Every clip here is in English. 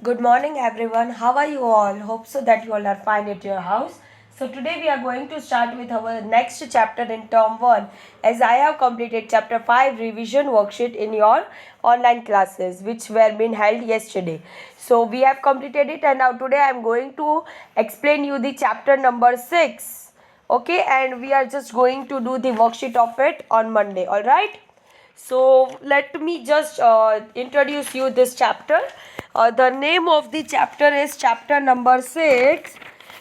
Good morning, everyone. How are you all? Hope so that you all are fine at your house. So, today we are going to start with our next chapter in term 1 as I have completed chapter 5 revision worksheet in your online classes which were being held yesterday. So, we have completed it and now today I am going to explain you the chapter number 6. Okay, and we are just going to do the worksheet of it on Monday. All right. So let me just introduce you this chapter. The name of the chapter is chapter number 6,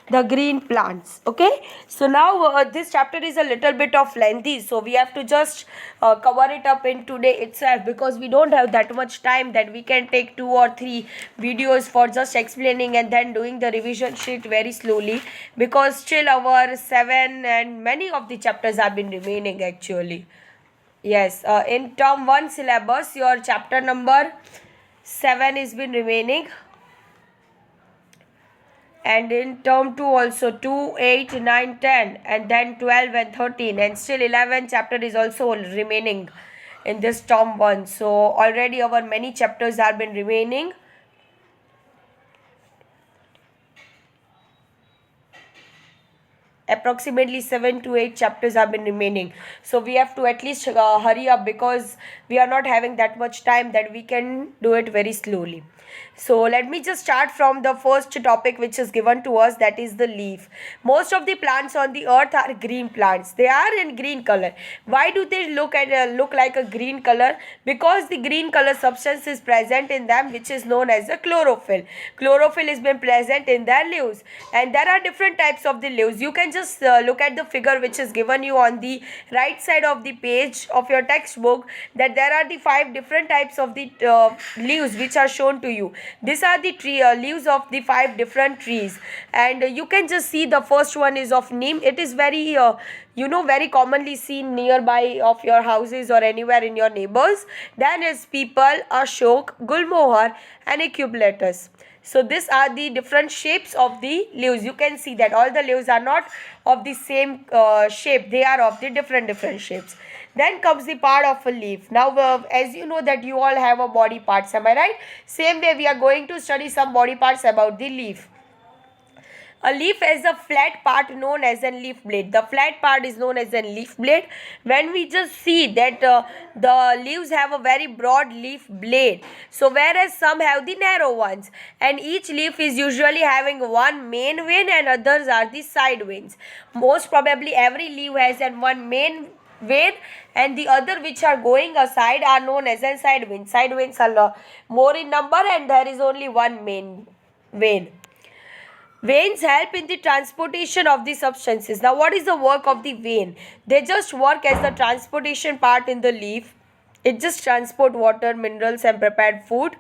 the green plants. Okay, so now this chapter is a little bit of lengthy, so we have to just cover it up in today itself because we don't have that much time that we can take 2 or 3 videos for just explaining and then doing the revision sheet very slowly, because still our 7 and many of the chapters have been remaining actually. Yes, in term 1 syllabus, your chapter number 7 is been remaining. And in term 2 also 2, 8, 9, 10 and then 12 and 13 and still 11 chapter is also remaining in this term 1. So already our many chapters have been remaining. Approximately 7 to 8 chapters have been remaining, so we have to at least hurry up because we are not having that much time that we can do it very slowly. So let me just start from the first topic which is given to us, that is the leaf. Most of the plants on the earth are green plants. They are in green color. Why do they look like a green color? Because the green color substance is present in them, which is known as the chlorophyll. Chlorophyll has been present in their leaves, and there are different types of the leaves. You can just look at the figure which is given you on the right side of the page of your textbook, that there are the 5 different types of the leaves which are shown to you. These are the leaves of the 5 different trees, and you can just see the first one is of neem. It is very very commonly seen nearby of your houses or anywhere in your neighbors. Then is peepal, ashok, gulmohar and eucalyptus. So these are the different shapes of the leaves. You can see that all the leaves are not of the same shape. They are of the different shapes. Then comes the part of a leaf. Now as you know that you all have a body parts, am I right? Same way we are going to study some body parts about the leaf. A leaf has a flat part known as a leaf blade. The flat part is known as a leaf blade. When we just see that the leaves have a very broad leaf blade, so whereas some have the narrow ones, and each leaf is usually having one main vein and others are the side veins. Most probably every leaf has one main vein and the other which are going aside are known as a side vein. Side veins are more in number and there is only one main vein. Veins help in the transportation of the substances. Now, what is the work of the vein? They just work as the transportation part in the leaf. It just transport water, minerals and prepared food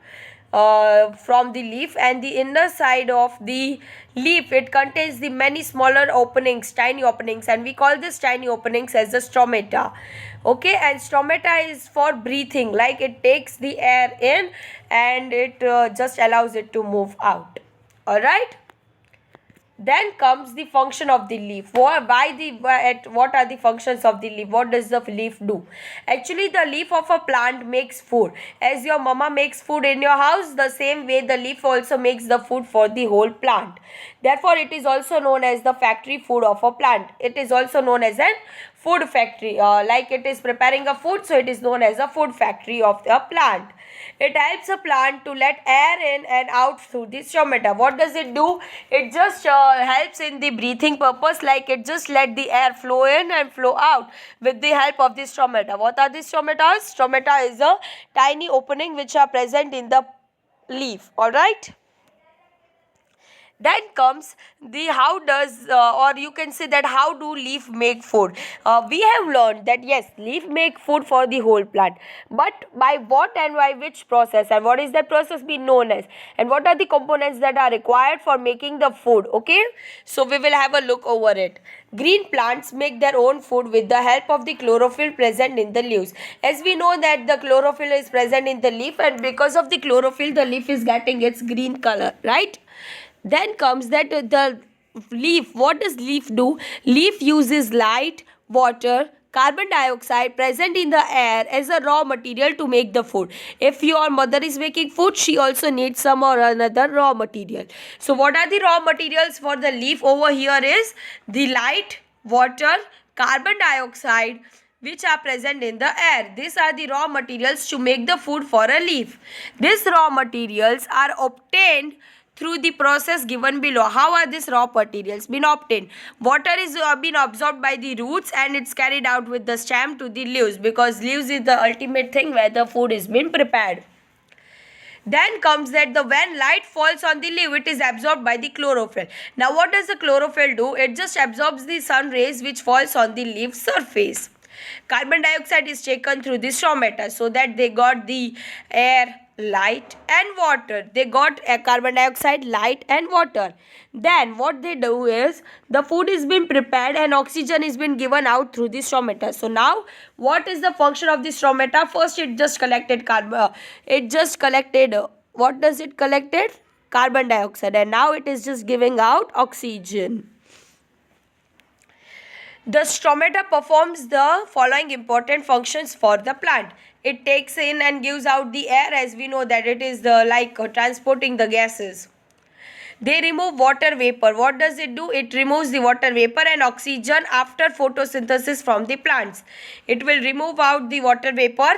from the leaf, and the inner side of the leaf, it contains the many smaller openings, tiny openings, and we call this tiny openings as the stomata. Okay, and stomata is for breathing, like it takes the air in and it just allows it to move out. All right. Then comes the function of the leaf. What are the functions of the leaf? What does the leaf do? Actually, the leaf of a plant makes food. As your mama makes food in your house, the same way the leaf also makes the food for the whole plant. Therefore, it is also known as the factory food of a plant. It is also known as a food factory. Like it is preparing a food, so it is known as a food factory of a plant. It helps a plant to let air in and out through the stomata. What does it do? It just helps in the breathing purpose, like it just let the air flow in and flow out with the help of the stomata. What are the stomata? Stomata is a tiny opening which are present in the leaf. Alright. Then comes the how does or you can say that how do leaf make food. We have learned that yes, leaf make food for the whole plant, but by what and by which process, and what is that process be known as, and what are the components that are required for making the food. Okay, so we will have a look over it. Green plants make their own food with the help of the chlorophyll present in the leaves. As we know that the chlorophyll is present in the leaf, and because of the chlorophyll the leaf is getting its green color, right? Then comes that the leaf. What does leaf do? Leaf uses light, water, carbon dioxide present in the air as a raw material to make the food. If your mother is making food, she also needs some or another raw material. So what are the raw materials for the leaf over here is the light, water, carbon dioxide, which are present in the air. These are the raw materials to make the food for a leaf. These raw materials are obtained through the process given below. How are these raw materials been obtained? Water is been absorbed by the roots and it's carried out with the stem to the leaves, because leaves is the ultimate thing where the food is been prepared. Then comes that the when light falls on the leaf, it is absorbed by the chlorophyll. Now what does the chlorophyll do? It just absorbs the sun rays which falls on the leaf surface. Carbon dioxide is taken through the stomata, so that they got the air, light and water. They got carbon dioxide, light and water. Then what they do is the food is being prepared and oxygen is being given out through the stomata. So now what is the function of the stomata? First it just collected what does it collected? Carbon dioxide, and now it is just giving out oxygen. The stomata performs the following important functions for the plant. It takes in and gives out the air, as we know that it is transporting the gases. They remove water vapor. What does it do? It removes the water vapor and oxygen after photosynthesis from the plants. It will remove out the water vapor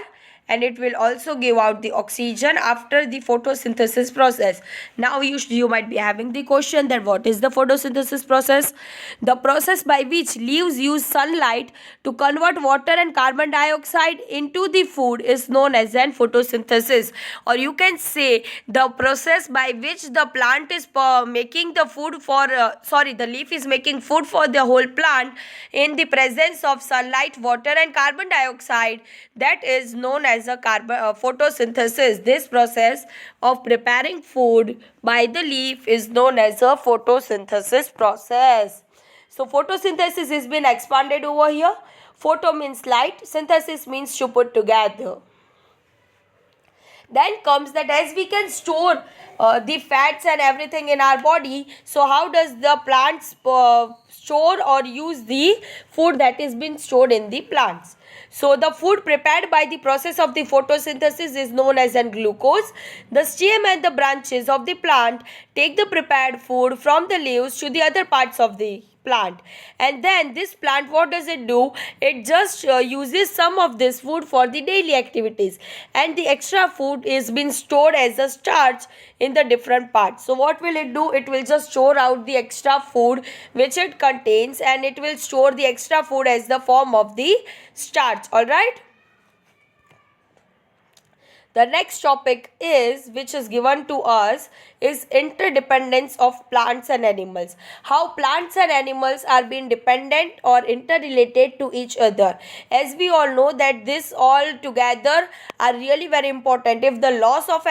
and it will also give out the oxygen after the photosynthesis process. Now you might be having the question that what is the photosynthesis process? The process by which leaves use sunlight to convert water and carbon dioxide into the food is known as an photosynthesis. Or you can say the process by which the plant is making the food for the leaf is making food for the whole plant in the presence of sunlight, water and carbon dioxide, that is known as a photosynthesis. This process of preparing food by the leaf is known as a photosynthesis process. So photosynthesis has been expanded over here. Photo means light, synthesis means to put together. Then comes that as we can store the fats and everything in our body, so how does the plants store or use the food that is been stored in the plants? So the food prepared by the process of the photosynthesis is known as an glucose. The stem and the branches of the plant take the prepared food from the leaves to the other parts of the plant, and then this plant, what does it do? It just uses some of this food for the daily activities, and the extra food is being stored as a starch in the different parts. So what will it do? It will just store out the extra food which it contains, and it will store the extra food as the form of the starch. All right. The next topic is, which is given to us, is interdependence of plants and animals. How plants and animals are being dependent or interrelated to each other. As we all know that this all together are really very important. If the loss of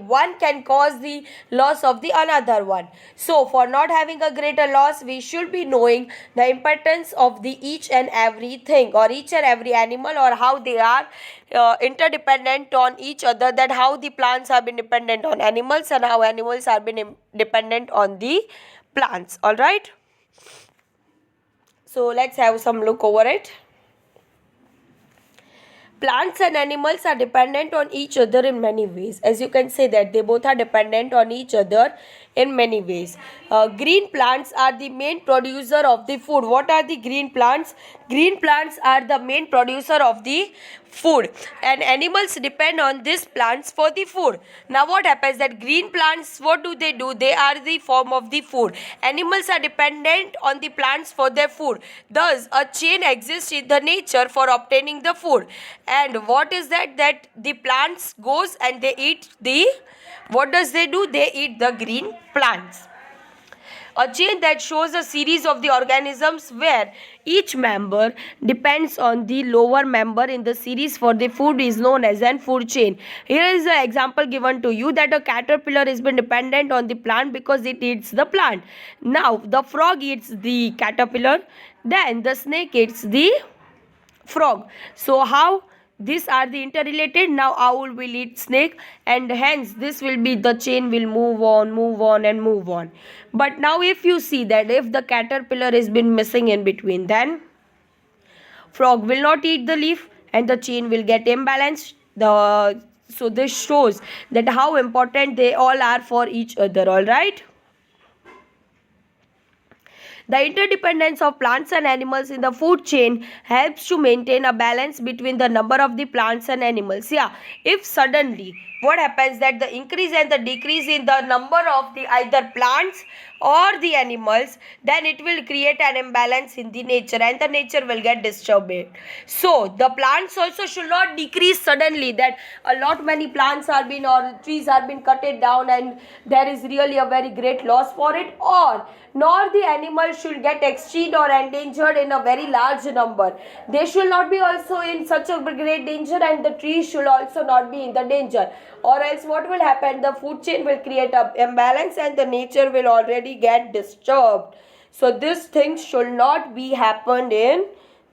one can cause the loss of the another one. So for not having a greater loss, we should be knowing the importance of the each and everything, or each and every animal, or how they are interdependent on each other, that how the plants have been dependent on animals and how animals have been dependent on the plants. All right, so let's have some look over it. Plants and animals are dependent on each other in many ways. As you can say that they both are dependent on each other in many ways. Green plants are the main producer of the food. What are the green plants? Green plants are the main producer of the food, and animals depend on these plants for the food. Now what happens that green plants, what do? They are the form of the food. Animals are dependent on the plants for their food. Thus a chain exists in the nature for obtaining the food. And what is that? That the plants goes and they eat the, what does they do? They eat the green plants. A chain that shows a series of the organisms where each member depends on the lower member in the series for the food is known as an food chain. Here is an example given to you that a caterpillar has been dependent on the plant because it eats the plant. Now the frog eats the caterpillar, then the snake eats the frog. So how these are the interrelated? Now owl will eat snake, and hence this will be the chain will move on and move on. But now if you see that if the caterpillar has been missing in between, then frog will not eat the leaf and the chain will get imbalanced. So this shows that how important they all are for each other. All right. The interdependence of plants and animals in the food chain helps to maintain a balance between the number of the plants and animals. Yeah, if suddenly what happens that the increase and the decrease in the number of the either plants or the animals, then it will create an imbalance in the nature and the nature will get disturbed. So the plants also should not decrease suddenly, that a lot many plants are been or trees are been cutted down and there is really a very great loss for it, or nor the animals should get extinct or endangered in a very large number. They should not be also in such a great danger and the trees should also not be in the danger, or else what will happen, the food chain will create a imbalance and the nature will already get disturbed. So this thing should not be happened in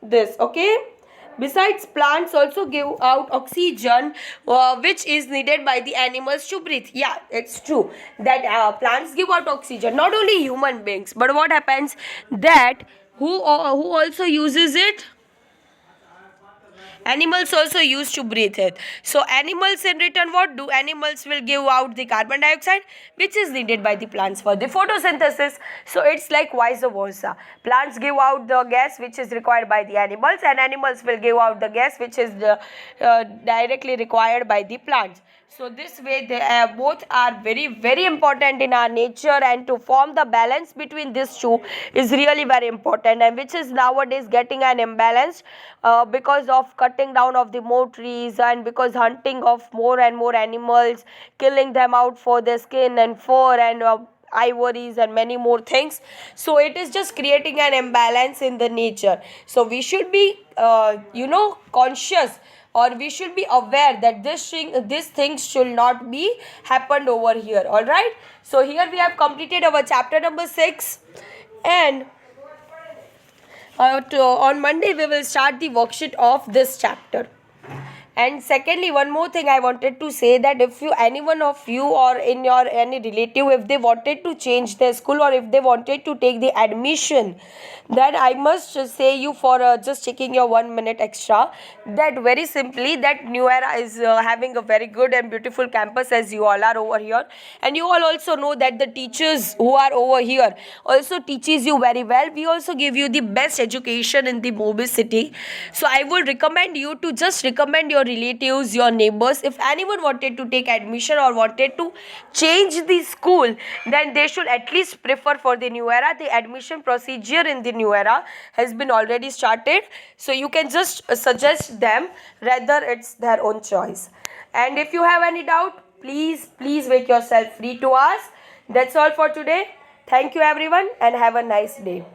this. Okay. Besides, plants also give out oxygen, which is needed by the animals to breathe. Yeah, it's true that plants give out oxygen. Not only human beings, but what happens that who also uses it? Animals also used to breathe it. So animals in return, what do? Animals will give out the carbon dioxide which is needed by the plants for the photosynthesis. So it's like vice versa. Plants give out the gas which is required by the animals and animals will give out the gas which is directly required by the plants. So this way they both are very important in our nature, and to form the balance between these two is really very important, and which is nowadays getting an imbalance because of cutting down of the more trees and because hunting of more and more animals, killing them out for their skin and fur and ivories and many more things. So it is just creating an imbalance in the nature. So we should be conscious, or we should be aware that this thing should not be happened over here. All right. So here we have completed our chapter number 6, and on Monday we will start the worksheet of this chapter. And secondly, one more thing I wanted to say, that if any one of you or in your any relative, if they wanted to change their school or if they wanted to take the admission, then I must say you for just taking your 1 minute extra, that very simply that New Era is having a very good and beautiful campus, as you all are over here, and you all also know that the teachers who are over here also teaches you very well. We also give you the best education in the Mumbai city. So I would recommend you to just recommend your relatives, your neighbors. If anyone wanted to take admission or wanted to change the school, then they should at least prefer for the New Era. The admission procedure in the New Era has been already started, so you can just suggest them, rather it's their own choice. And if you have any doubt, please make yourself free to ask. That's all for today. Thank you everyone and have a nice day.